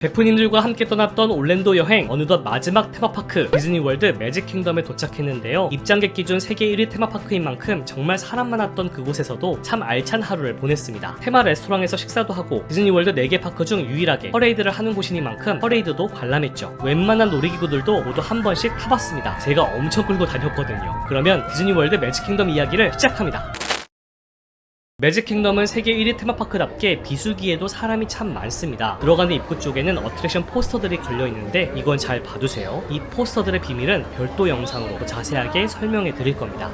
베프님들과 함께 떠났던 올랜도 여행, 어느덧 마지막 테마파크 디즈니월드 매직킹덤에 도착했는데요. 입장객 기준 세계 1위 테마파크인 만큼 정말 사람 많았던 그곳에서도 참 알찬 하루를 보냈습니다. 테마 레스토랑에서 식사도 하고 디즈니월드 4개 파크 중 유일하게 퍼레이드를 하는 곳이니만큼 퍼레이드도 관람했죠. 웬만한 놀이기구들도 모두 한 번씩 타봤습니다. 제가 엄청 끌고 다녔거든요. 그러면 디즈니월드 매직킹덤 이야기를 시작합니다. 매직킹덤은 세계 1위 테마파크답게 비수기에도 사람이 참 많습니다. 들어가는 입구 쪽에는 어트랙션 포스터들이 걸려있는데 이건 잘 봐두세요. 이 포스터들의 비밀은 별도 영상으로 더 자세하게 설명해 드릴 겁니다.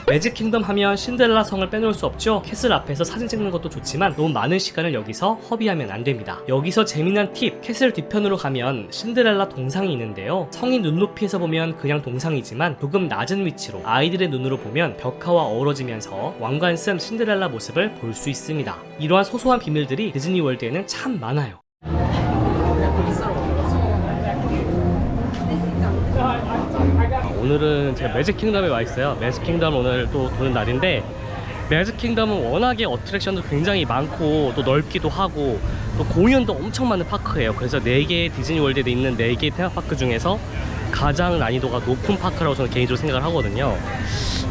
매직킹덤 하면 신데렐라 성을 빼놓을 수 없죠. 캐슬 앞에서 사진 찍는 것도 좋지만 너무 많은 시간을 여기서 허비하면 안 됩니다. 여기서 재미난 팁, 캐슬 뒤편으로 가면 신데렐라 동상이 있는데요. 성이 눈높이에서 보면 그냥 동상이지만 조금 낮은 위치로 아이들의 눈으로 보면 벽화와 어우러지면서 왕관 쓴 신데렐라 모습을 볼 수 있습니다. 이러한 소소한 비밀들이 디즈니월드에는 참 많아요. 오늘은 제가 매직킹덤에 와 있어요. 매직킹덤 오늘 또 도는 날인데, 매직킹덤은 워낙에 어트랙션도 굉장히 많고 또 넓기도 하고 또 공연도 엄청 많은 파크예요. 그래서 4개 디즈니월드에 있는 4개 테마파크 중에서 가장 난이도가 높은 파크라고 저는 개인적으로 생각을 하거든요.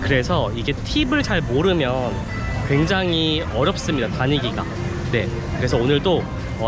그래서 이게 팁을 잘 모르면 굉장히 어렵습니다, 다니기가. 네, 그래서 오늘도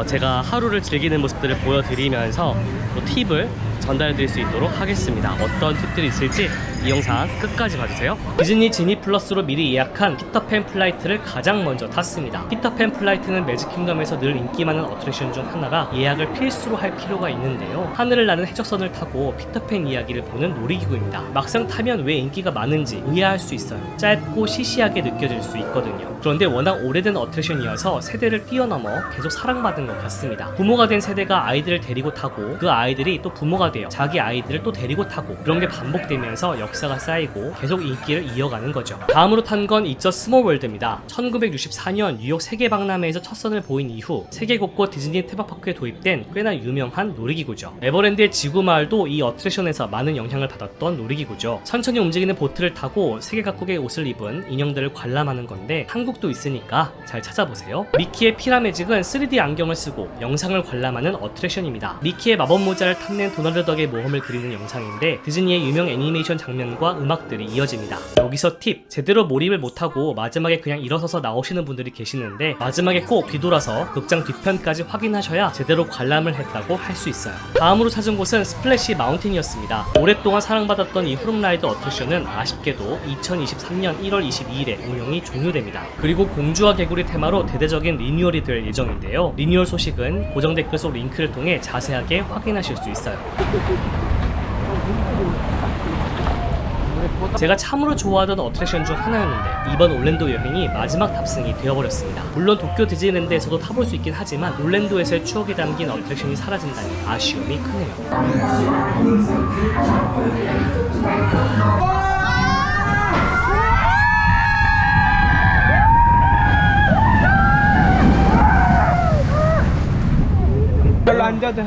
제가 하루를 즐기는 모습들을 보여드리면서 또 팁을 전달해드릴 수 있도록 하겠습니다. 어떤 팁들이 있을지 이 영상 끝까지 봐주세요. 디즈니 지니 플러스로 미리 예약한 피터팬 플라이트를 가장 먼저 탔습니다. 피터팬 플라이트는 매직킹덤에서 늘 인기 많은 어트랙션 중 하나라 예약을 필수로 할 필요가 있는데요. 하늘을 나는 해적선을 타고 피터팬 이야기를 보는 놀이기구입니다. 막상 타면 왜 인기가 많은지 의아할 수 있어요. 짧고 시시하게 느껴질 수 있거든요. 그런데 워낙 오래된 어트랙션이어서 세대를 뛰어넘어 계속 사랑받은 것 같습니다. 부모가 된 세대가 아이들을 데리고 타고 그 아이들이 또 부모가 되어 자기 아이들을 또 데리고 타고, 그런 게 반복되면서 역사가 쌓이고 계속 인기를 이어가는 거죠. 다음으로 탄 건 이저 스몰월드입니다. 1964년 뉴욕 세계박람회에서 첫 선을 보인 이후 세계 곳곳 디즈니 테마파크에 도입된 꽤나 유명한 놀이기구죠. 에버랜드의 지구마을도 이 어트랙션에서 많은 영향을 받았던 놀이기구죠. 천천히 움직이는 보트를 타고 세계 각국의 옷을 입은 인형들을 관람하는 건데 한국도 있으니까 잘 찾아보세요. 미키의 피라매직은 3D 안경을 쓰고 영상을 관람하는 어트랙션입니다. 미키의 마법 모자를 탐낸 도널드 덕의 모험을 그리는 영상인데 디즈니의 유명 애니메이션 장면과 음악들이 이어집니다. 여기서 팁, 제대로 몰입을 못하고 마지막에 그냥 일어서서 나오시는 분들이 계시는데 마지막에 꼭 뒤돌아서 극장 뒤편까지 확인하셔야 제대로 관람을 했다고 할 수 있어요. 다음으로 찾은 곳은 스플래시 마운틴이었습니다. 오랫동안 사랑받았던 이 후룸라이더 어트랙션은 아쉽게도 2023년 1월 22일에 운영이 종료됩니다. 그리고 공주와 개구리 테마로 대대적인 리뉴얼이 될 예정인데요. 리뉴얼 소식은 고정 댓글 속 링크를 통해 자세하게 확인하실 수 있어요. 제가 참으로 좋아하던 어트랙션 중 하나였는데 이번 올랜도 여행이 마지막 탑승이 되어버렸습니다. 물론 도쿄 디즈니랜드에서도 타볼 수 있긴 하지만 올랜도에서의 추억이 담긴 어트랙션이 사라진다니 아쉬움이 크네요.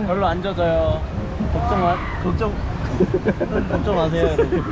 별로 안 젖어요. 걱정 마세요, 여러분.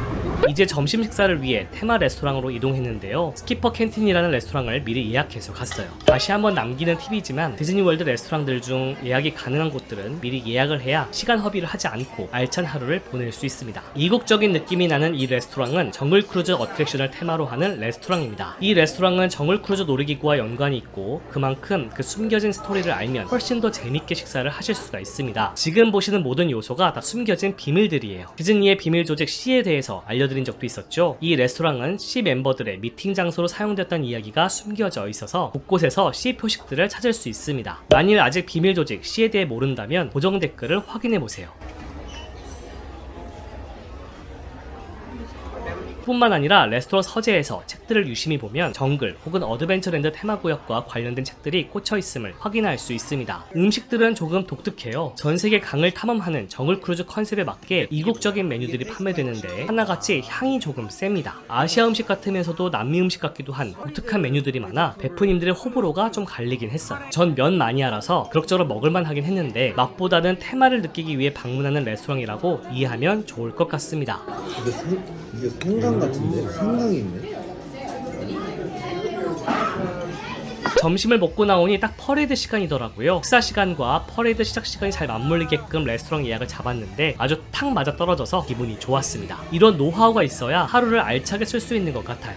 이제 점심 식사를 위해 테마 레스토랑으로 이동했는데요. 스키퍼 캔틴이라는 레스토랑을 미리 예약해서 갔어요. 다시 한번 남기는 팁이지만 디즈니월드 레스토랑들 중 예약이 가능한 곳들은 미리 예약을 해야 시간 허비를 하지 않고 알찬 하루를 보낼 수 있습니다. 이국적인 느낌이 나는 이 레스토랑은 정글 크루즈 어트랙션을 테마로 하는 레스토랑입니다. 이 레스토랑은 정글 크루즈 놀이기구와 연관이 있고 그만큼 그 숨겨진 스토리를 알면 훨씬 더 재밌게 식사를 하실 수가 있습니다. 지금 보시는 모든 요소가 다 숨겨진 비밀들이에요. 디즈니의 비밀 조직 C에 대해서 알려드린 적도 있었죠. 이 레스토랑은 C 멤버들의 미팅 장소로 사용됐다는 이야기가 숨겨져 있어서 곳곳에서 C 표식들을 찾을 수 있습니다. 만일 아직 비밀 조직 C에 대해 모른다면 고정 댓글을 확인해보세요. 뿐만 아니라 레스토랑 서재에서 책들을 유심히 보면 정글 혹은 어드벤처랜드 테마구역과 관련된 책들이 꽂혀 있음을 확인할 수 있습니다. 음식들은 조금 독특해요. 전세계 강을 탐험하는 정글 크루즈 컨셉에 맞게 이국적인 메뉴들이 판매되는데 하나같이 향이 조금 셉니다. 아시아 음식 같으면서도 남미 음식 같기도 한 독특한 메뉴들이 많아 베프님들의 호불호가 좀 갈리긴 했어요. 전 면 마니아라서 그럭저럭 먹을만 하긴 했는데 맛보다는 테마를 느끼기 위해 방문하는 레스토랑이라고 이해하면 좋을 것 같습니다. 이게 생강 같은데? 생강이 있네? 점심을 먹고 나오니 딱 퍼레이드 시간이더라고요. 식사 시간과 퍼레이드 시작 시간이 잘 맞물리게끔 레스토랑 예약을 잡았는데 아주 탁 맞아 떨어져서 기분이 좋았습니다. 이런 노하우가 있어야 하루를 알차게 쓸 수 있는 것 같아요.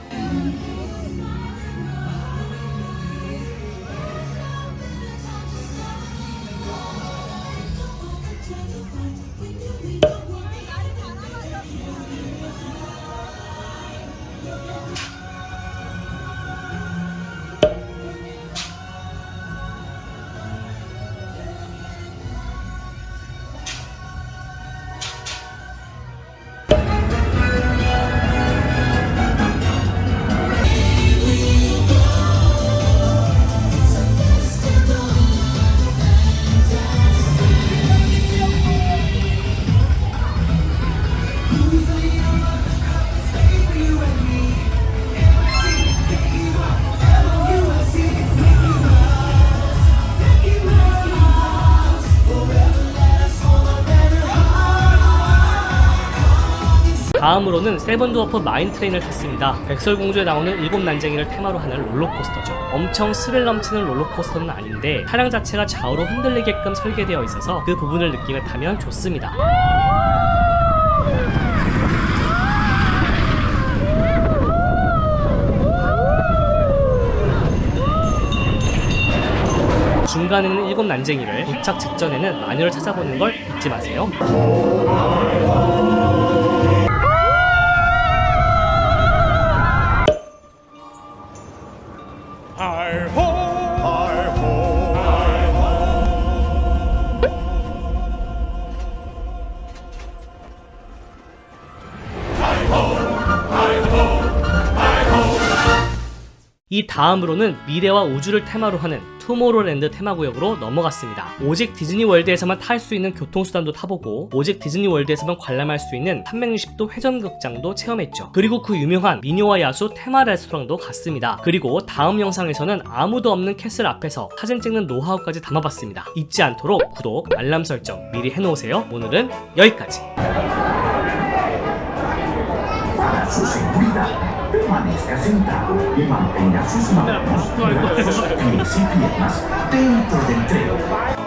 다음으로는 세븐드워프 마인 트레인을 탔습니다. 백설공주에 나오는 일곱 난쟁이를 테마로 하는 롤러코스터죠. 엄청 스릴 넘치는 롤러코스터는 아닌데 차량 자체가 좌우로 흔들리게끔 설계되어 있어서 그 부분을 느끼며 타면 좋습니다. 중간에는 일곱 난쟁이를, 도착 직전에는 마녀를 찾아보는 걸 잊지 마세요. 이 다음으로는 미래와 우주를 테마로 하는 투모로우랜드 테마구역으로 넘어갔습니다. 오직 디즈니월드에서만 탈 수 있는 교통수단도 타보고 오직 디즈니월드에서만 관람할 수 있는 360도 회전극장도 체험했죠. 그리고 그 유명한 미녀와 야수 테마 레스토랑도 갔습니다. 그리고 다음 영상에서는 아무도 없는 캐슬 앞에서 사진 찍는 노하우까지 담아봤습니다. 잊지 않도록 구독, 알람 설정 미리 해놓으세요. 오늘은 여기까지. Su seguridad, permanezca sentado y mantenga sus manos, brazos, pies y piernas dentro del tren.